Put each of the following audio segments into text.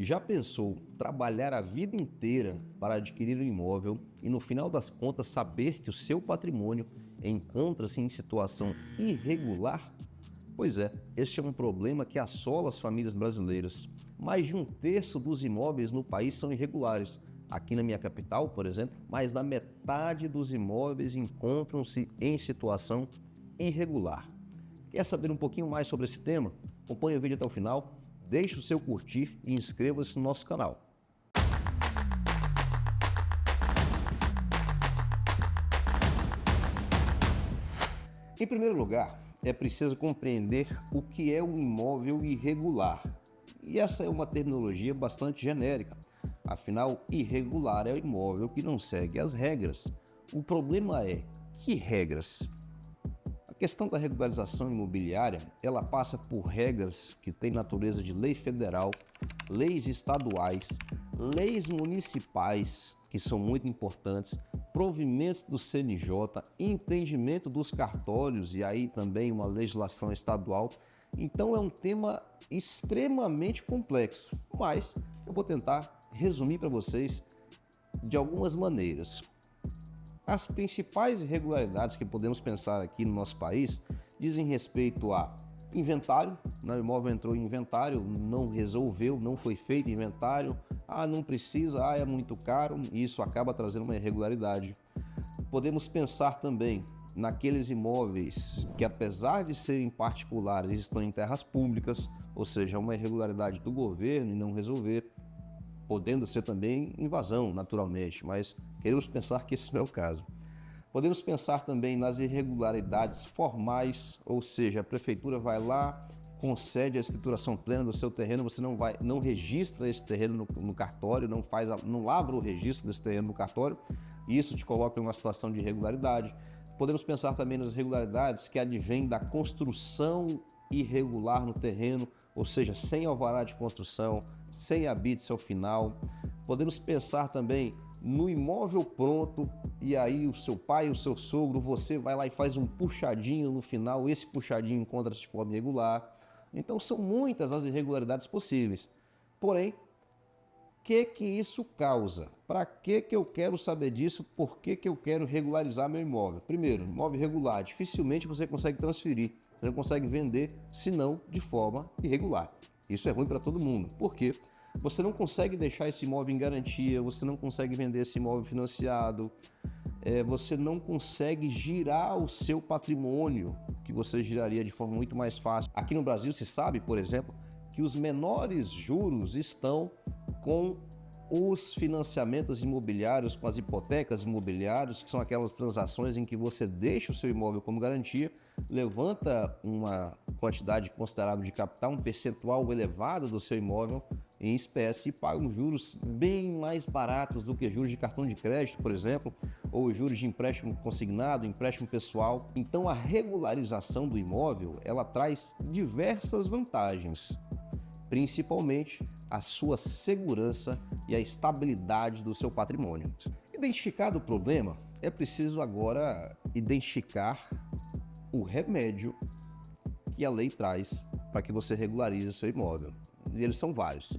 Já pensou trabalhar a vida inteira para adquirir um imóvel e no final das contas saber que o seu patrimônio encontra-se em situação irregular? Pois é, este é um problema que assola as famílias brasileiras. Mais de um terço dos imóveis no país são irregulares. Aqui na minha capital, por exemplo, mais da metade dos imóveis encontram-se em situação irregular. Quer saber um pouquinho mais sobre esse tema? Acompanhe o vídeo até o final, deixe o seu curtir e inscreva-se no nosso canal. Em primeiro lugar, é preciso compreender o que é um imóvel irregular. E essa é uma terminologia bastante genérica. Afinal, irregular é o imóvel que não segue as regras. O problema é, que regras? A questão da regularização imobiliária, ela passa por regras que têm natureza de lei federal, leis estaduais, leis municipais, que são muito importantes, provimentos do CNJ, entendimento dos cartórios e aí também uma legislação estadual. Então é um tema extremamente complexo, mas eu vou tentar resumir para vocês de algumas maneiras. As principais irregularidades que podemos pensar aqui no nosso país dizem respeito a inventário, o imóvel entrou em inventário, não resolveu, não foi feito inventário, não precisa, é muito caro, e isso acaba trazendo uma irregularidade. Podemos pensar também naqueles imóveis que, apesar de serem particulares, estão em terras públicas, ou seja, uma irregularidade do governo e não resolver, podendo ser também invasão, naturalmente, mas queremos pensar que esse não é o caso. Podemos pensar também nas irregularidades formais, ou seja, a prefeitura vai lá, concede a escrituração plena do seu terreno, você não registra esse terreno no cartório, não lavra o registro desse terreno no cartório, e isso te coloca em uma situação de irregularidade. Podemos pensar também nas irregularidades que advêm da construção irregular no terreno, ou seja, sem alvará de construção, sem habite ao final. Podemos pensar também no imóvel pronto e aí o seu pai, o seu sogro, você vai lá e faz um puxadinho no final, esse puxadinho encontra-se de forma irregular. Então são muitas as irregularidades possíveis. Porém, o que isso causa? Para que eu quero saber disso? Por que eu quero regularizar meu imóvel? Primeiro, imóvel irregular, dificilmente você consegue transferir, você não consegue vender, senão de forma irregular. Isso é ruim para todo mundo. Por quê? Você não consegue deixar esse imóvel em garantia, você não consegue vender esse imóvel financiado, você não consegue girar o seu patrimônio, que você giraria de forma muito mais fácil. Aqui no Brasil se sabe, por exemplo, que os menores juros estão com os financiamentos imobiliários, com as hipotecas imobiliárias, que são aquelas transações em que você deixa o seu imóvel como garantia, levanta uma quantidade considerável de capital, um percentual elevado do seu imóvel em espécie e paga juros bem mais baratos do que juros de cartão de crédito, por exemplo, ou juros de empréstimo consignado, empréstimo pessoal. Então a regularização do imóvel, ela traz diversas vantagens, principalmente a sua segurança e a estabilidade do seu patrimônio. Identificado o problema, é preciso agora identificar o remédio que a lei traz para que você regularize o seu imóvel. E eles são vários.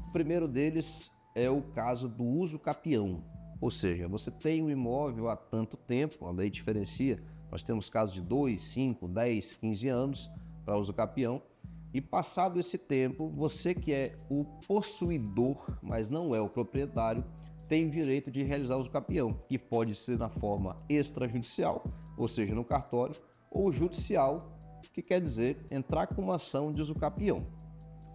O primeiro deles é o caso do uso capião, ou seja, você tem um imóvel há tanto tempo, a lei diferencia, nós temos casos de 2, 5, 10, 15 anos para uso capião, e passado esse tempo, você que é o possuidor, mas não é o proprietário, tem o direito de realizar o uso capião, que pode ser na forma extrajudicial, ou seja, no cartório, ou judicial, que quer dizer entrar com uma ação de uso capião.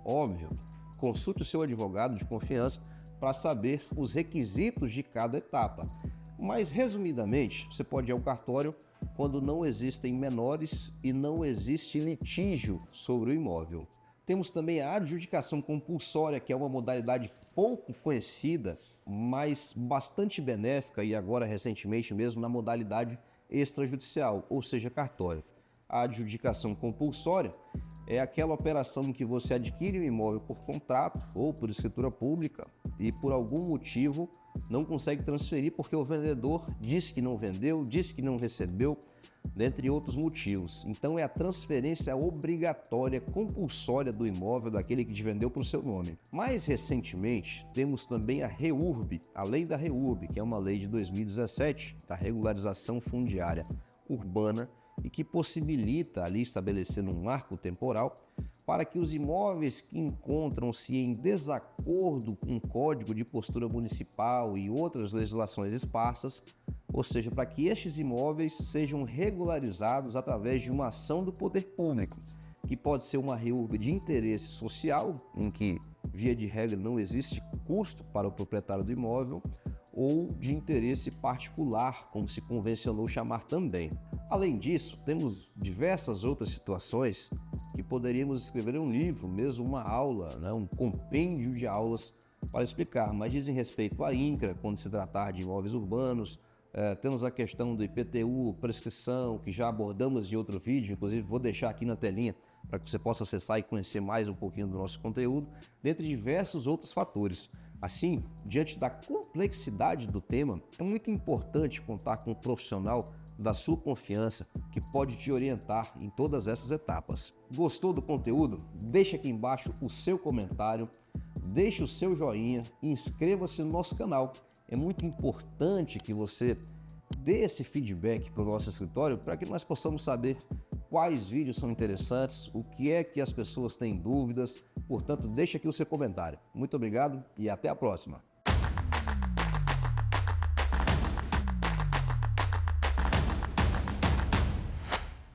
Óbvio, consulte o seu advogado de confiança para saber os requisitos de cada etapa. Mas, resumidamente, você pode ir ao cartório quando não existem menores e não existe litígio sobre o imóvel. Temos também a adjudicação compulsória, que é uma modalidade pouco conhecida, mas bastante benéfica e agora recentemente mesmo na modalidade extrajudicial, ou seja, cartório. A adjudicação compulsória é aquela operação em que você adquire um imóvel por contrato ou por escritura pública e por algum motivo não consegue transferir porque o vendedor disse que não vendeu, disse que não recebeu, dentre outros motivos. Então é a transferência obrigatória, compulsória do imóvel daquele que te vendeu para o seu nome. Mais recentemente, temos também a REURB, a lei da REURB, que é uma lei de 2017, da regularização fundiária urbana, e que possibilita ali estabelecer um marco temporal para que os imóveis que encontram-se em desacordo com o Código de Postura Municipal e outras legislações esparsas, ou seja, para que estes imóveis sejam regularizados através de uma ação do poder público, que pode ser uma REURB de interesse social, em que, via de regra, não existe custo para o proprietário do imóvel, ou de interesse particular, como se convencionou chamar também. Além disso, temos diversas outras situações que poderíamos escrever um livro, mesmo uma aula, um compêndio de aulas para explicar, mas dizem respeito à INCRA, quando se tratar de imóveis urbanos. Temos a questão do IPTU, prescrição, que já abordamos em outro vídeo, inclusive vou deixar aqui na telinha para que você possa acessar e conhecer mais um pouquinho do nosso conteúdo, dentre diversos outros fatores. Assim, diante da complexidade do tema, é muito importante contar com um profissional da sua confiança que pode te orientar em todas essas etapas. Gostou do conteúdo? Deixa aqui embaixo o seu comentário, deixe o seu joinha e inscreva-se no nosso canal. É muito importante que você dê esse feedback para o nosso escritório para que nós possamos saber quais vídeos são interessantes, o que é que as pessoas têm dúvidas. Portanto, deixe aqui o seu comentário. Muito obrigado e até a próxima.